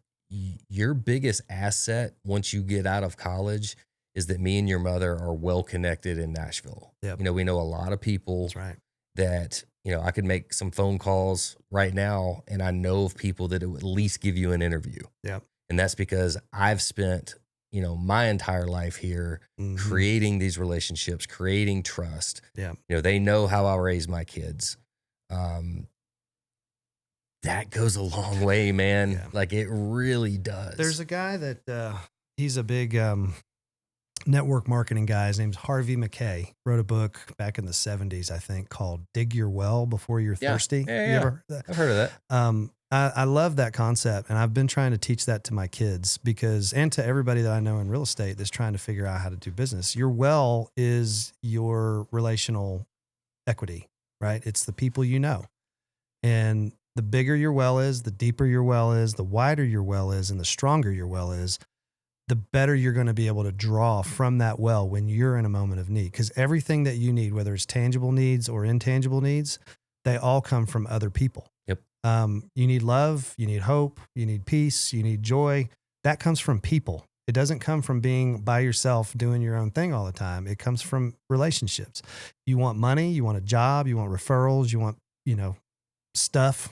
your biggest asset once you get out of college is that me and your mother are well connected in Nashville. Yep. We know a lot of people. That's right. That, I could make some phone calls right now and I know of people that would at least give you an interview. Yep. And that's because I've spent, my entire life here creating these relationships, creating trust. Yeah. They know how I raise my kids. That goes a long way, man. Yeah. Like it really does. There's a guy that, he's a big, network marketing guy. His name's Harvey McKay. Wrote a book back in the 70s, I think, called Dig Your Well Before You're Thirsty. Yeah. You ever heard that? I've heard of that. I love that concept, and I've been trying to teach that to my kids and to everybody that I know in real estate that's trying to figure out how to do business. Your well is your relational equity, right? It's the people you know. And the bigger your well is, the deeper your well is, the wider your well is, and the stronger your well is, the better you're going to be able to draw from that well when you're in a moment of need. Because everything that you need, whether it's tangible needs or intangible needs, they all come from other people. Yep. You need love, you need hope, you need peace, you need joy. That comes from people. It doesn't come from being by yourself doing your own thing all the time. It comes from relationships. You want money, you want a job, you want referrals, you want, stuff.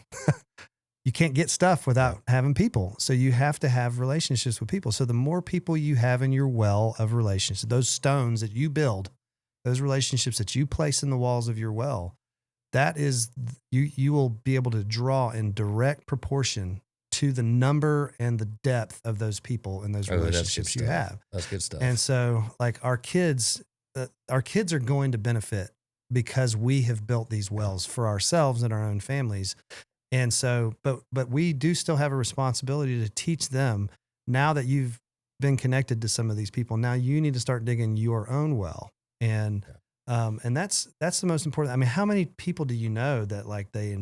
You can't get stuff without having people. So you have to have relationships with people. So the more people you have in your well of relationships, those stones that you build, those relationships that you place in the walls of your well, that is, you will be able to draw in direct proportion to the number and the depth of those people and those relationships you have. That's good stuff. And so like our kids are going to benefit because we have built these wells for ourselves and our own families. And so, but we do still have a responsibility to teach them, now that you've been connected to some of these people, now you need to start digging your own well. And that's the most important. I mean, how many people do you know that like they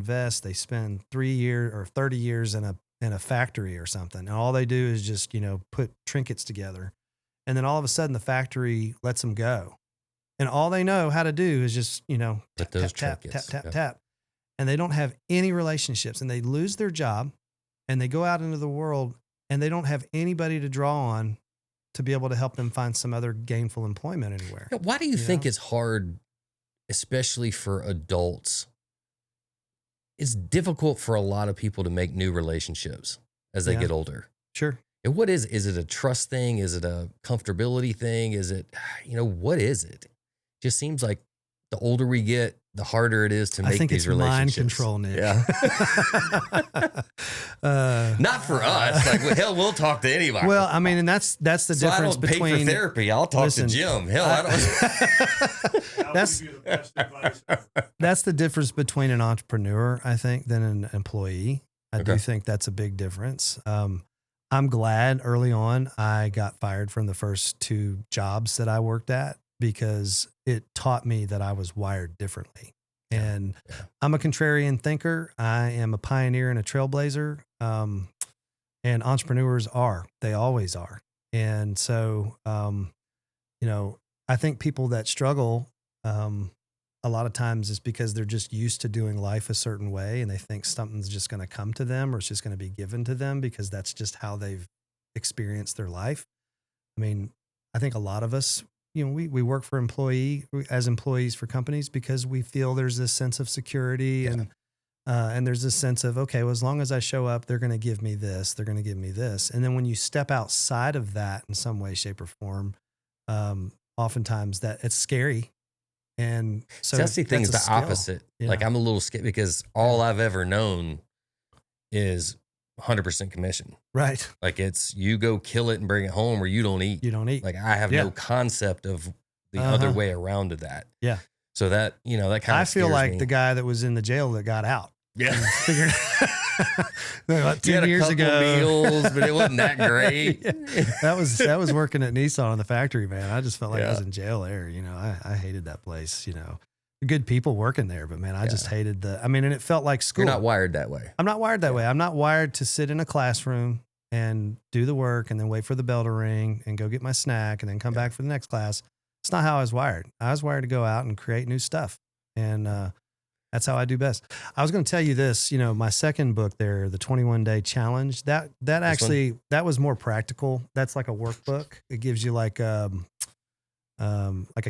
spend 3 years or 30 years in a factory or something, and all they do is just, put trinkets together. And then all of a sudden the factory lets them go. And all they know how to do is just, Put those tap, trinkets. tap. And they don't have any relationships, and they lose their job, and they go out into the world and they don't have anybody to draw on to be able to help them find some other gainful employment anywhere. Why do you think it's hard, especially for adults? It's difficult for a lot of people to make new relationships as they get older. Sure. And what is it a trust thing? Is it a comfortability thing? Is it, what is it? Just seems like the older we get, the harder it is to make these relationships. Mind control, Nick. Yeah. Not for us. Like, hell, we'll talk to anybody. Well, I mean, and that's the difference I don't between pay for therapy. I'll talk to Jim. Hell, I don't. That's the difference between an entrepreneur, I think, than an employee. I do think that's a big difference. I'm glad early on I got fired from the first 2 jobs that I worked at, because it taught me that I was wired differently. And I'm a contrarian thinker. I am a pioneer and a trailblazer. And entrepreneurs they always are. And so, I think people that struggle, a lot of times is because they're just used to doing life a certain way, and they think something's just going to come to them, or it's just going to be given to them because that's just how they've experienced their life. I mean, I think a lot of us, we work for as employees for companies because we feel there's this sense of security and there's this sense of, okay, well, as long as I show up, they're going to give me this, they're going to give me this. And then when you step outside of that in some way, shape, or form, oftentimes that it's scary. And so that's the thing, is the opposite. Yeah. Like, I'm a little scared because all I've ever known is 100% commission. Right. Like, it's you go kill it and bring it home, or you don't eat. You don't eat. Like, I have no concept of the other way around to that. Yeah. So that, that kind of, I feel like the guy that was in the jail that got out. Yeah. Figured about 10 years ago. Meals, but it wasn't that great. That was working at Nissan in the factory, man. I just felt like I was in jail there. I hated that place, Good people working there, but man, I just hated and it felt like school. You're not wired that way. I'm not wired that way. I'm not wired to sit in a classroom and do the work and then wait for the bell to ring and go get my snack and then come back for the next class. It's not how I was wired. I was wired to go out and create new stuff. And that's how I do best. I was going to tell you this, my second book there, the 21-day challenge, that was more practical. That's like a workbook. It gives you like a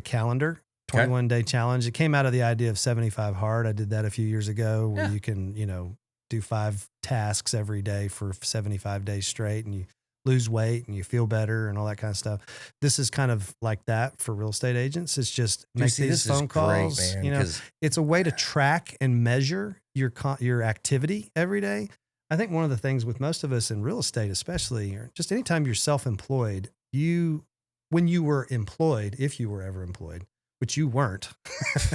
calendar, 21-day challenge. It came out of the idea of 75 hard. I did that a few years ago where you can, do 5 tasks every day for 75 days straight, and you lose weight and you feel better and all that kind of stuff. This is kind of like that for real estate agents. It's just make these phone calls. Great, man, it's a way to track and measure your activity every day. I think one of the things with most of us in real estate, especially, or just anytime you're self-employed, when you were employed, if you were ever employed, which you weren't,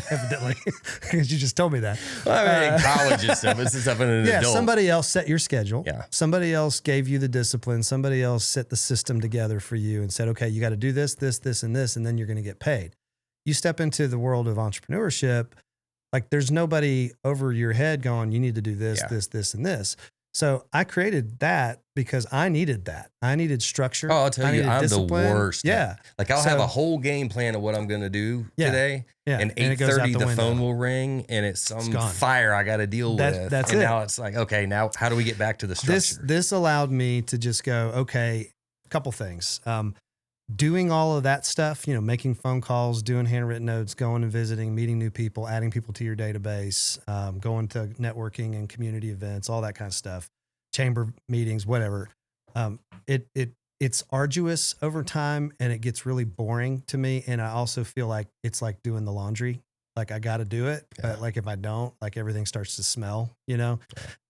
evidently, because you just told me that. Well, I mean, in college and stuff. This is something an adult. Somebody else set your schedule. Yeah. Somebody else gave you the discipline. Somebody else set the system together for you and said, okay, you got to do this, this, this, and this, and then you're going to get paid. You step into the world of entrepreneurship. Like there's nobody over your head going, you need to do this, Yeah. this, and this. So I created that because I needed that. I needed structure. Oh, I'll tell you, needed I'm discipline. the worst. Yeah. Like I'll So- have a whole game plan of what I'm going to do Yeah. today. Yeah. And And it goes out 8:30, the window. phone will ring and it's some gone. fire I got to deal with. That's and it. now it's like, okay, now how do we get back to the structure? This allowed me to just go, okay, a couple things. Doing all of that stuff, making phone calls, doing handwritten notes, going and visiting, meeting new people, adding people to your database, going to networking and community events, all that kind of stuff, chamber meetings, whatever. It's arduous over time and it gets really boring to me. And I also feel like it's like doing the laundry. Like I got to do it, but like if I don't, like everything starts to smell,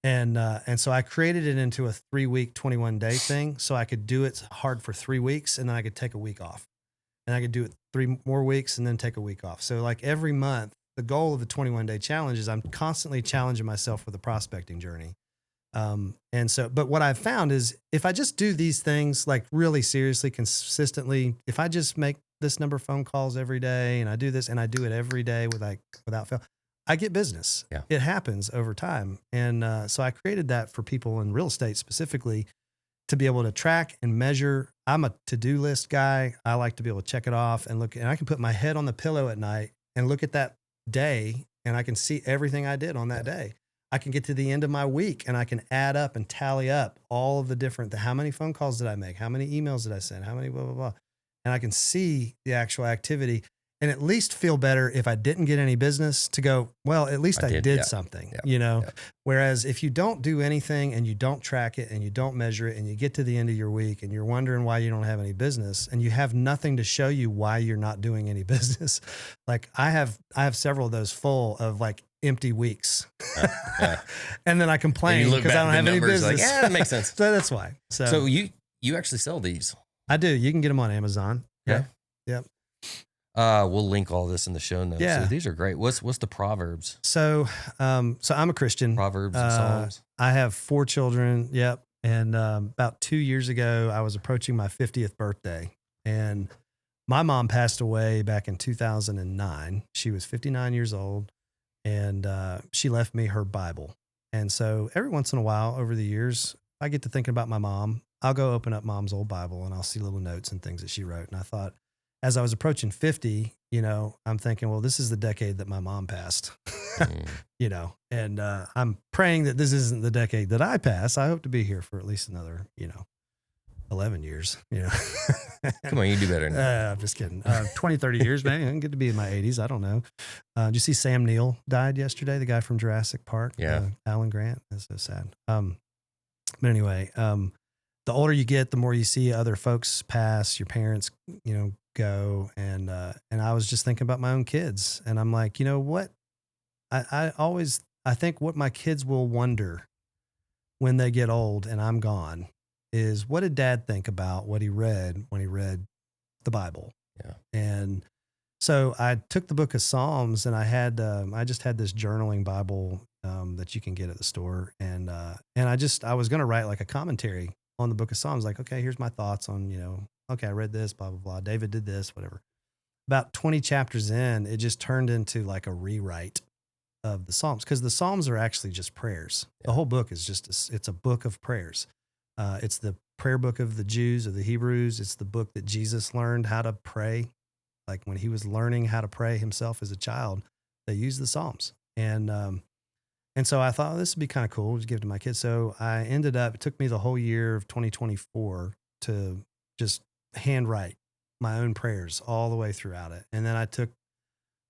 And so I created it into a 3-week, 21-day thing, so I could do it hard for 3 weeks, and then I could take a week off, and I could do it 3 more weeks, and then take a week off. So like every month, the goal of the 21-day challenge is I'm constantly challenging myself with a prospecting journey. But what I've found is if I just do these things like really seriously, consistently, if I just make this number of phone calls every day and I do this and I do it every day without fail, I get business. Yeah. It happens over time. And so I created that for people in real estate specifically to be able to track and measure. I'm a to-do list guy. I like to be able to check it off and look, and I can put my head on the pillow at night and look at that day and I can see everything I did on that day. I can get to the end of my week and I can add up and tally up all of how many phone calls did I make? How many emails did I send? How many blah, blah, blah. And I can see the actual activity and at least feel better if I didn't get any business to go, well, at least I did something, Whereas if you don't do anything and you don't track it and you don't measure it and you get to the end of your week and you're wondering why you don't have any business and you have nothing to show you why you're not doing any business. Like I have several of those full of like empty weeks. And then I complain because I don't have any business. Like, that makes sense. So that's why. So you actually sell these? I do. You can get them on Amazon. Yeah. Yep. We'll link all this in the show notes. Yeah. So these are great. What's the Proverbs? So I'm a Christian. Proverbs and Psalms. I have 4 children. Yep. And about 2 years ago, I was approaching my 50th birthday, and my mom passed away back in 2009. She was 59 years old, and she left me her Bible. And so every once in a while over the years, I get to thinking about my mom. I'll go open up mom's old Bible and I'll see little notes and things that she wrote. And I thought, as I was approaching 50, I'm thinking, well, this is the decade that my mom passed, and I'm praying that this isn't the decade that I pass. I hope to be here for at least another, 11 years, Come on, you do better than that. I'm just kidding. 20, 30 years, man. I get to be in my 80s. I don't know. Did you see Sam Neill died yesterday? The guy from Jurassic Park. Yeah. Alan Grant. That's so sad. But anyway, the older you get, the more you see other folks pass, your parents, go. And I was just thinking about my own kids, and I'm like, you know what? I think what my kids will wonder when they get old and I'm gone is, what did dad think about what he read when he read the Bible? Yeah. And so I took the book of Psalms, and I just had this journaling Bible that you can get at the store. And I was going to write like a commentary on the book of Psalms. Like, okay, here's my thoughts on, okay, I read this, blah, blah, blah. David did this, whatever. About 20 chapters in, it just turned into like a rewrite of the Psalms, because the Psalms are actually just prayers. Yeah. The whole book is it's a book of prayers. It's the prayer book of the Jews, of the Hebrews. It's the book that Jesus learned how to pray. Like when he was learning how to pray himself as a child, they used the Psalms. And so I thought, this would be kind of cool to give to my kids. So it took me the whole year of 2024 to just handwrite my own prayers all the way throughout it. And then I took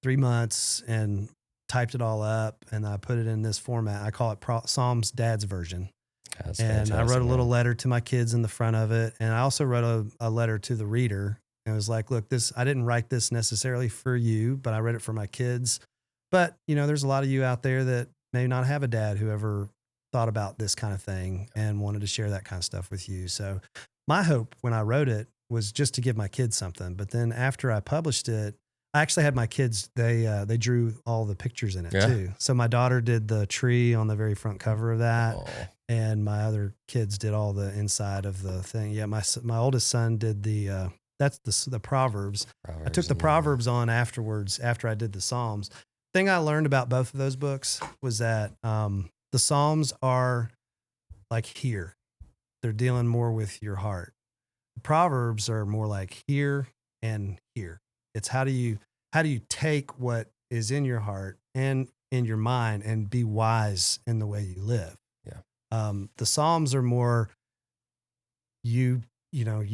3 months and typed it all up, and I put it in this format. I call it Psalms Dad's Version. That's and fantastic, I wrote a little letter to my kids in the front of it. And I also wrote a letter to the reader. And it was like, look, I didn't write this necessarily for you, but I read it for my kids. But, there's a lot of you out there that may not have a dad who ever thought about this kind of thing and wanted to share that kind of stuff with you. So my hope when I wrote it was just to give my kids something. But then after I published it, I actually had my kids, they drew all the pictures in it too. So my daughter did the tree on the very front cover of that. Oh. And my other kids did all the inside of the thing. Yeah. My oldest son did that's the Proverbs. I took the Proverbs on afterwards, after I did the Psalms. thing I learned about both of those books was that the Psalms are like here. They're dealing more with your heart. The Proverbs are more like here and here. It's how do you take what is in your heart and in your mind and be wise in the way you live. Yeah. The Psalms are more you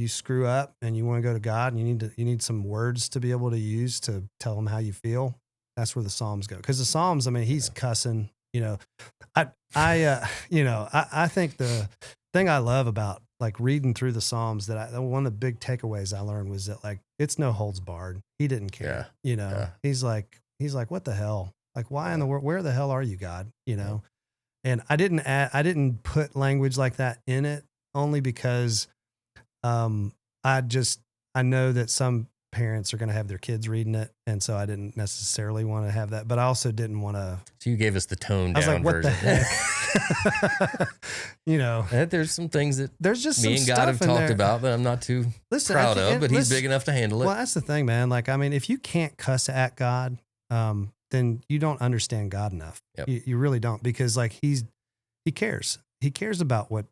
screw up and you want to go to God and you need some words to be able to use to tell him how you feel. That's where the Psalms go. Because the Psalms, I mean, he's cussing, I think the thing I love about like reading through the Psalms one of the big takeaways I learned was that like, it's no holds barred. He didn't care, He's like, what the hell? Like, why in the world, where the hell are you, God? And I didn't put language like that in it only because, I know that some parents are going to have their kids reading it. And so I didn't necessarily want to have that, but I also didn't want to. So you gave us the toned I was down like, what version. the heck? There's some things that there's just me some and God have stuff in talked there. about that I'm not too proud of, but he's big enough to handle it. Well, that's the thing, man. Like, I mean, if you can't cuss at God, then you don't understand God enough. Yep. You really don't, because like he cares. He cares about what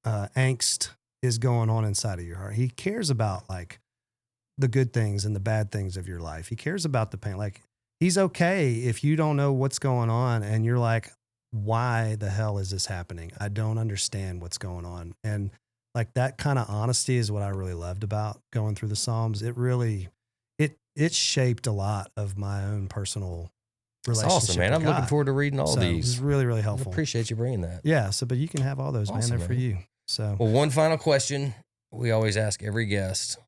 angst is going on inside of your heart. He cares about like the good things and the bad things of your life. He cares about the pain. Like, he's okay if you don't know what's going on and you're like, why the hell is this happening? I don't understand what's going on. And like that kind of honesty is what I really loved about going through the Psalms. It really, it shaped a lot of my own personal relationship. That's awesome, man. with I'm God. looking forward to reading all these. It was really, really helpful. I appreciate you bringing that. Yeah. So, but you can have all those, Awesome, man. They're for man. you. So, Well, one final question we always ask every guest.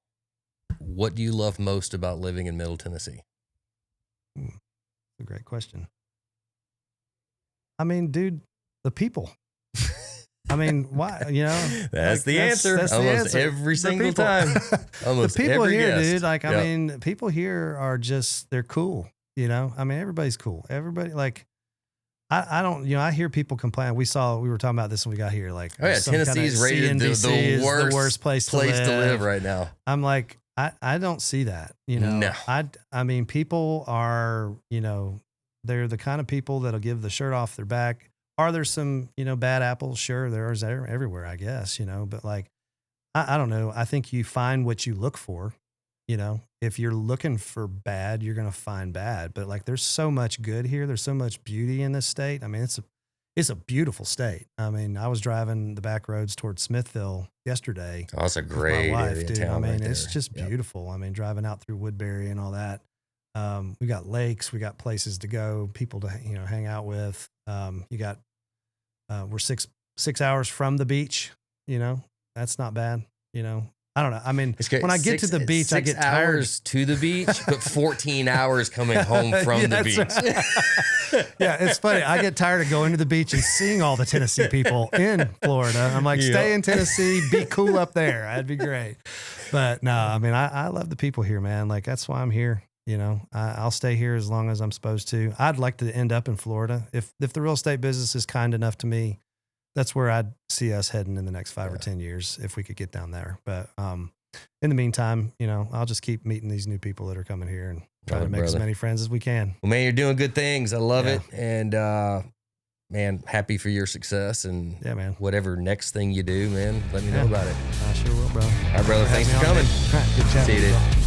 What do you love most about living in Middle Tennessee? a great question. I mean, dude, the people. I mean, why? That's the answer. That's Almost the answer. every The single people. time. Almost the people every here, guest. dude. Like, Yep. I mean, people here are just, they're cool. I mean, everybody's cool. Everybody, like, I don't, I hear people complain. We were talking about this when we got here. Like, Oh yeah, some kind of Tennessee's rated CNBC is the worst place to live right now. I'm like, I don't see that, No. I mean, people are, they're the kind of people that'll give the shirt off their back. Are there some, bad apples? Sure. There's everywhere, I guess, but like, I don't know. I think you find what you look for, if you're looking for bad, you're going to find bad, but like, there's so much good here. There's so much beauty in this state. I mean, it's a beautiful state. I mean, I was driving the back roads towards Smithville yesterday. Oh, it's a with great my wife, area dude. town I mean, right it's there. just Yep. beautiful. I mean, driving out through Woodbury and all that. We got lakes, we got places to go, people to, hang out with. We're 6 hours from the beach, that's not bad. I don't know. I mean, It's great. when I get to the beach, I 6 get tired. hours to the beach, but 14 hours coming home from Yeah, the that's beach. right. Yeah, it's funny. I get tired of going to the beach and seeing all the Tennessee people in Florida. I'm like, stay in Tennessee, be cool up there. That'd be great. But no, I mean, I love the people here, man. Like, that's why I'm here. I'll stay here as long as I'm supposed to. I'd like to end up in Florida. If the real estate business is kind enough to me, that's where I'd see us heading in the next 5 or 10 years if we could get down there. But in the meantime, I'll just keep meeting these new people that are coming here and try to make as many friends as we can. Well, man, you're doing good things. I love it. And, man, happy for your success. And man, whatever next thing you do, man, let me know about it. I sure will, bro. All right, brother. Thanks for coming. All right, good chatting. See you, dude.